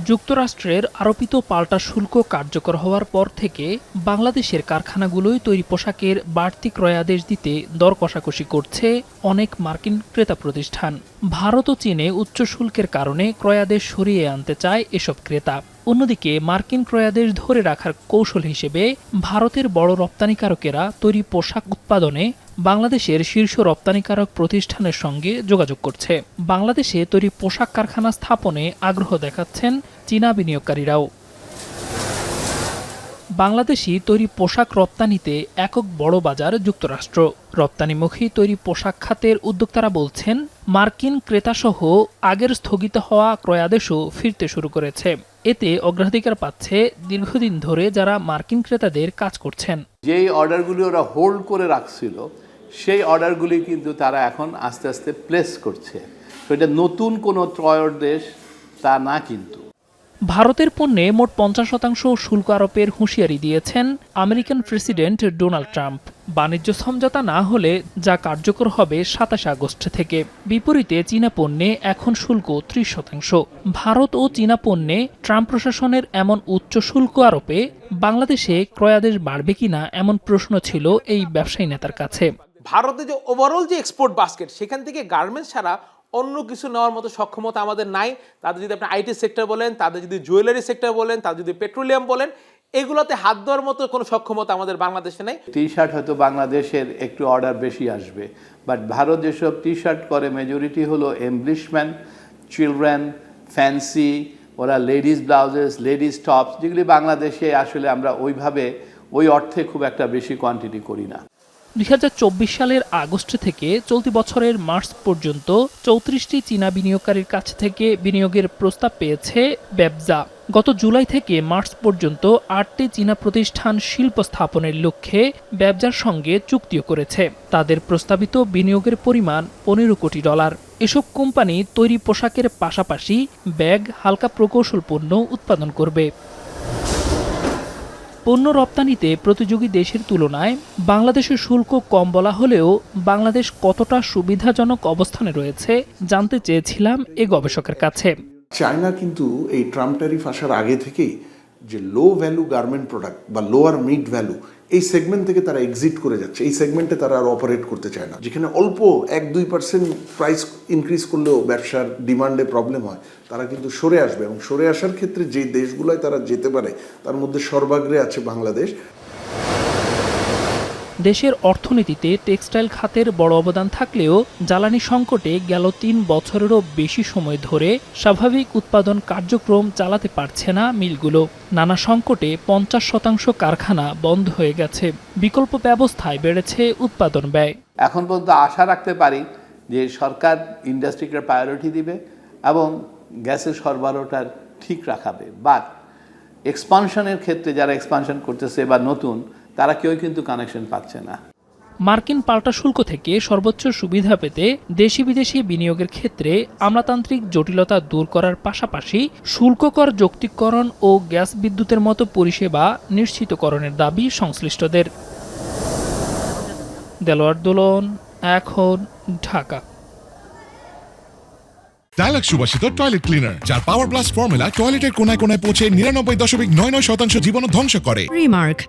যুক্তরাষ্ট্রের আরোপিত পাল্টা শুল্ক কার্যকর হওয়ার পর থেকে বাংলাদেশের কারখানাগুলোই তৈরি পোশাকের বাড়তি ক্রয়াদেশ দিতে দর কষাকষি করছে অনেক মার্কিন ক্রেতা প্রতিষ্ঠান। ভারত ও চীনে উচ্চ শুল্কের কারণে ক্রয়াদেশ সরিয়ে আনতে চায় এসব ক্রেতা। অন্যদিকে মার্কিন ক্রয়াদেশ ধরে রাখার কৌশল হিসেবে ভারতের বড় রপ্তানিকারকেরা তৈরি পোশাক উৎপাদনে বাংলাদেশের শীর্ষ রপ্তানিকারক প্রতিষ্ঠানের সঙ্গে যোগাযোগ করছে। বাংলাদেশে তৈরি পোশাক কারখানা স্থাপনে আগ্রহ দেখাচ্ছেন চীনা বিনিয়োগকারীরাও। বাংলাদেশি তৈরি পোশাক রপ্তানিতে একক বড় বাজার যুক্তরাষ্ট্র। রপ্তানিমুখী তৈরি পোশাক খাতের উদ্যোক্তারা বলছেন, মার্কিন ক্রেতাসহ আগের স্থগিত হওয়া ক্রয়াদেশও ফিরতে শুরু করেছে। এতে অগ্রাধিকার পাচ্ছে দীর্ঘদিন ধরে যারা মার্কিন ক্রেতাদের কাজ করছেন। যেই অর্ডারগুলি ওরা হোল্ড করে রাখছিল সেই অর্ডারগুলি কিন্তু তারা এখন আস্তে আস্তে প্লেস করছে। তো এটা নতুন কোনো ত্রয়োদশ তা না। কিন্তু ভারতের পণ্যে মোট 50% শুল্ক আরোপের হুঁশিয়ারি দিয়েছেন আমেরিকান প্রেসিডেন্ট ডোনাল্ড ট্রাম্প। বাণিজ্য সমঝোতা না হলে যা কার্যকর হবে 27 আগস্ট থেকে। বিপরীতে চীনা পণ্যে এখন শুল্ক 30%। ভারত ও চীনা পণ্যে ট্রাম্প প্রশাসনের এমন উচ্চ শুল্ক আরোপে বাংলাদেশে ক্রয়াদেশ বাড়বে কিনা এমন প্রশ্ন ছিল এই ব্যবসায়ী নেতার কাছে। ভারতে যে ওভারঅল যে এক্সপোর্ট বাস্কেট, সেখান থেকে গার্মেন্টস ছাড়া অন্য কিছু নেওয়ার মতো সক্ষমতা আমাদের নাই। তাদের যদি আপনি আইটি সেক্টর বলেন, তাদের যদি জুয়েলারি সেক্টর বলেন, তাদের যদি পেট্রোলিয়াম বলেন, এগুলোতে হাত দেওয়ার মতো কোনো সক্ষমতা আমাদের বাংলাদেশে নেই। টি শার্ট হয়তো বাংলাদেশের একটু অর্ডার বেশি আসবে, বাট ভারত যেসব টি শার্ট করে মেজরিটি হলো এমব্লিশমেন্ট, চিলড্রেন, ফ্যান্সি, ওরা লেডিস ব্লাউজেস, লেডিস টপস, যেগুলি বাংলাদেশে আসলে আমরা ওইভাবে ওই অর্থে খুব একটা বেশি কোয়ান্টিটি করি না। 2024 সালের আগস্ট থেকে চলতি বছরের মার্চ পর্যন্ত 34টি চীনা বিনিয়োগকারীর কাছ থেকে বিনিয়োগের প্রস্তাব পেয়েছে ব্যবসা। গত জুলাই থেকে মার্চ পর্যন্ত 8টি চীনা প্রতিষ্ঠান শিল্প স্থাপনের লক্ষ্যে ব্যবসার সঙ্গে চুক্তিও করেছে। তাদের প্রস্তাবিত বিনিয়োগের পরিমাণ $15 কোটি। এসব কোম্পানি তৈরি পোশাকের পাশাপাশি ব্যাগ, হালকা প্রকৌশল পণ্য উৎপাদন করবে। পণ্য রপ্তানিতে প্রতিযোগী দেশের তুলনায় বাংলাদেশের শুল্ক কম বলা হলেও বাংলাদেশ কতটা সুবিধাজনক অবস্থানে রয়েছে জানতে চেয়েছিলাম এ গবেষকের কাছে। চায়না কিন্তু এই ট্রাম্প ট্যারিফ আসার আগে থেকেই যে লো ভ্যালু গার্মেন্ট প্রোডাক্ট বা লোয়ার মিড ভ্যালু, এই সেগমেন্ট থেকে তারা এক্সিট করে যাচ্ছে। এই সেগমেন্টে তারা আর অপারেট করতে চায় না। যেখানে অল্প 1-2% প্রাইস ইনক্রিজ করলেও ব্যবসার ডিমান্ডে প্রবলেম হয়, তারা কিন্তু সরে আসবে। এবং সরে আসার ক্ষেত্রে যে দেশগুলোয় তারা যেতে পারে তার মধ্যে সর্বাগ্রে আছে বাংলাদেশ। দেশের অর্থনীতিতে টেক্সটাইল খাতের বড় অবদান থাকলেও জ্বালানি সংকটে গেল 3 বছরেরও বেশি সময় ধরে স্বাভাবিক উৎপাদন কার্যক্রম চালাতে পারছে না মিলগুলো। নানা সংকটে 50% কারখানা বন্ধ হয়ে গেছে। বিকল্প ব্যবস্থায় বেড়েছে উৎপাদন ব্যয়। এখন পর্যন্ত আশা রাখতে পারি যে সরকার ইন্ডাস্ট্রিকে প্রায়োরিটি দিবে এবং গ্যাসের সরবরাহটা ঠিক রাখাবে। বাট এক্সপানশনের ক্ষেত্রে যারা এক্সপানশন করতেছে বা নতুন, তারা কেউ কিন্তু কানেকশন পাচ্ছে না। মার্কিন পাল্টা শুল্ক থেকে সর্বোচ্চ সুবিধা পেতে দেশি বিদেশি বিনিয়োগের ক্ষেত্রে আমলাতান্ত্রিক জটিলতা দূর করার পাশাপাশি শুল্ক কর যৌক্তিকরণ ও গ্যাস বিদ্যুতের মতো পরিষেবা নিশ্চিতকরণের দাবি সংশ্লিষ্টদের। দেলোয়ার দোলন, এখন, ঢাকা। ডায়ালগ সুবাসিত টয়লেট ক্লিনার, যার পাওয়ার ব্লাস্ট ফর্মুলা টয়লেটের কোনায় কোনায় পৌঁছে 99.99% জীবাণু ধ্বংস করে। রিমার্ক